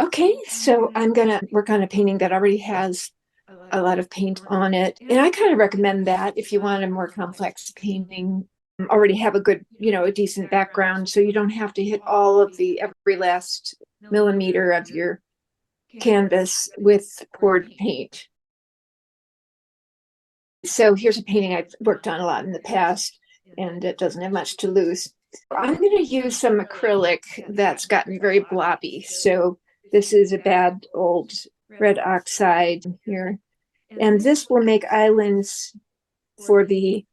Okay, so I'm gonna work on a painting that already has a lot of paint on it. And I kind of recommend that if you want a more complex painting, already have a good, a decent background so you don't have to hit all of the every last millimeter of your canvas with poured paint. So here's a painting I've worked on a lot in the past, and it doesn't have much to lose. I'm going to use some acrylic that's gotten very blobby. So this is a bad old red oxide here. And this will make islands for the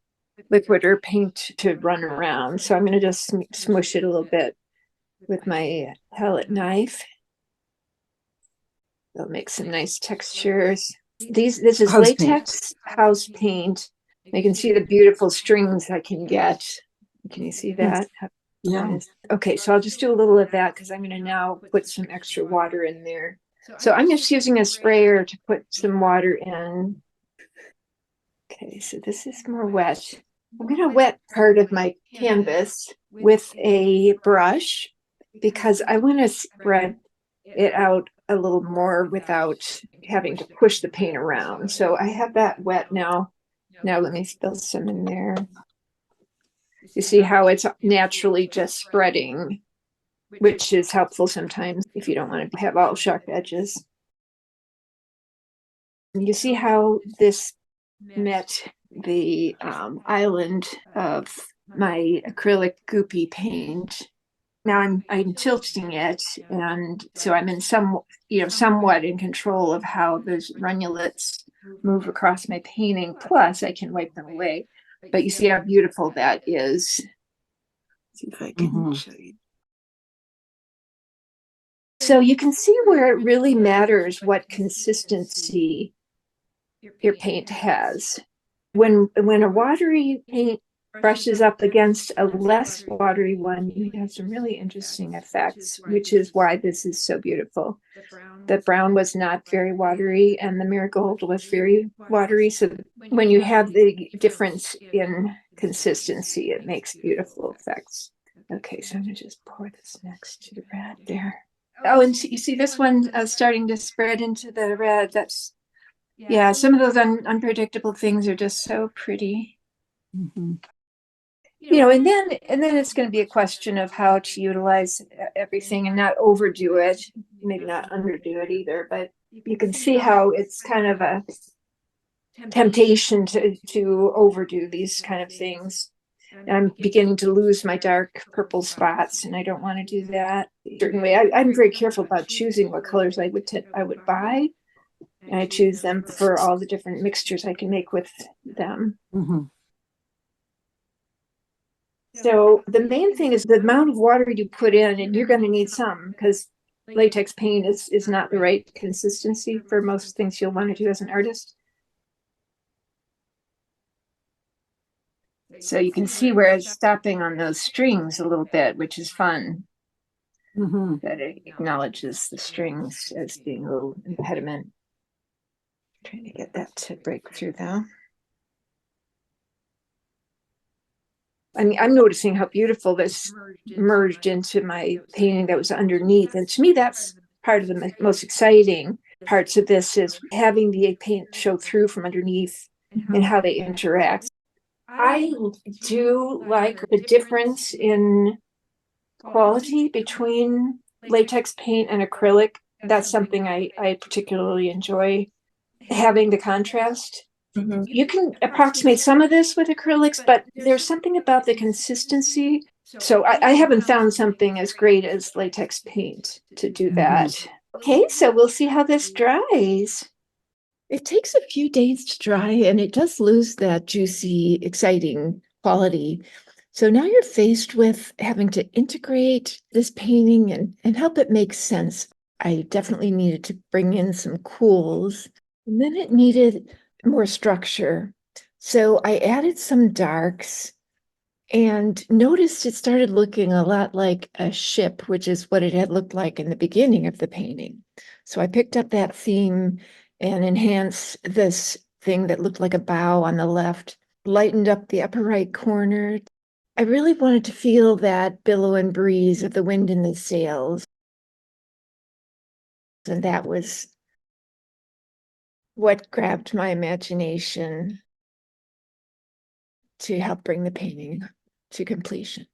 liquid or paint to run around. So I'm going to just smush it a little bit with my palette knife. It'll make some nice textures. This is House paint. latex house paint. You can see the beautiful strings I can get. Can you see that? Yeah. Okay, so I'll just do a little of that because I'm going to now put some extra water in there. So I'm just using a sprayer to put some water in. Okay, so this is more wet. I'm going to wet part of my canvas with a brush because I want to spread it out a little more without having to push the paint around. So I have that wet now. Now let me spill some in there. You see how it's naturally just spreading, which is helpful sometimes if you don't want to have all sharp edges. You see how this met the island of my acrylic goopy paint. Now I'm tilting it, and so I'm in somewhat in control of how those runulets move across my painting. Plus, I can wipe them away. But you see how beautiful that is. Let's see if I can show you. So you can see where it really matters what consistency your paint has. When a watery paint brushes up against a less watery one, you have some really interesting effects, which is why this is so beautiful. The brown was not very watery and the marigold was very watery. So when you have the difference in consistency, it makes beautiful effects. Okay, so I'm gonna just pour this next to the red there. Oh, and you see this one starting to spread into the red. That's, yeah, some of those unpredictable things are just so pretty. Mm-hmm. And then it's going to be a question of how to utilize everything and not overdo it, maybe not underdo it either. But you can see how it's kind of a temptation to overdo these kind of things. And I'm beginning to lose my dark purple spots, and I don't want to do that. Certainly, I'm very careful about choosing what colors I would buy. And I choose them for all the different mixtures I can make with them. Mm-hmm. So the main thing is the amount of water you put in, and you're going to need some because latex paint is not the right consistency for most things you'll want to do as an artist. So you can see where it's stopping on those strings a little bit, which is fun. Mm-hmm. That it acknowledges the strings as being a little impediment. Trying to get that to break through though. I mean, I'm noticing how beautiful this merged into my painting that was underneath. And to me, that's part of the most exciting parts of this is having the paint show through from underneath and how they interact. I do like the difference in quality between latex paint and acrylic. That's something I particularly enjoy, having the contrast. Mm-hmm. You can approximate some of this with acrylics, but there's something about the consistency. So I haven't found something as great as latex paint to do that. Mm-hmm. Okay, so we'll see how this dries. It takes a few days to dry and it does lose that juicy, exciting quality. So now you're faced with having to integrate this painting and help it make sense. I definitely needed to bring in some cools, and then it needed more structure. So I added some darks and noticed it started looking a lot like a ship, which is what it had looked like in the beginning of the painting. So I picked up that theme and enhanced this thing that looked like a bow on the left, lightened up the upper right corner. I really wanted to feel that billow and breeze of the wind in the sails. And that was what grabbed my imagination to help bring the painting to completion.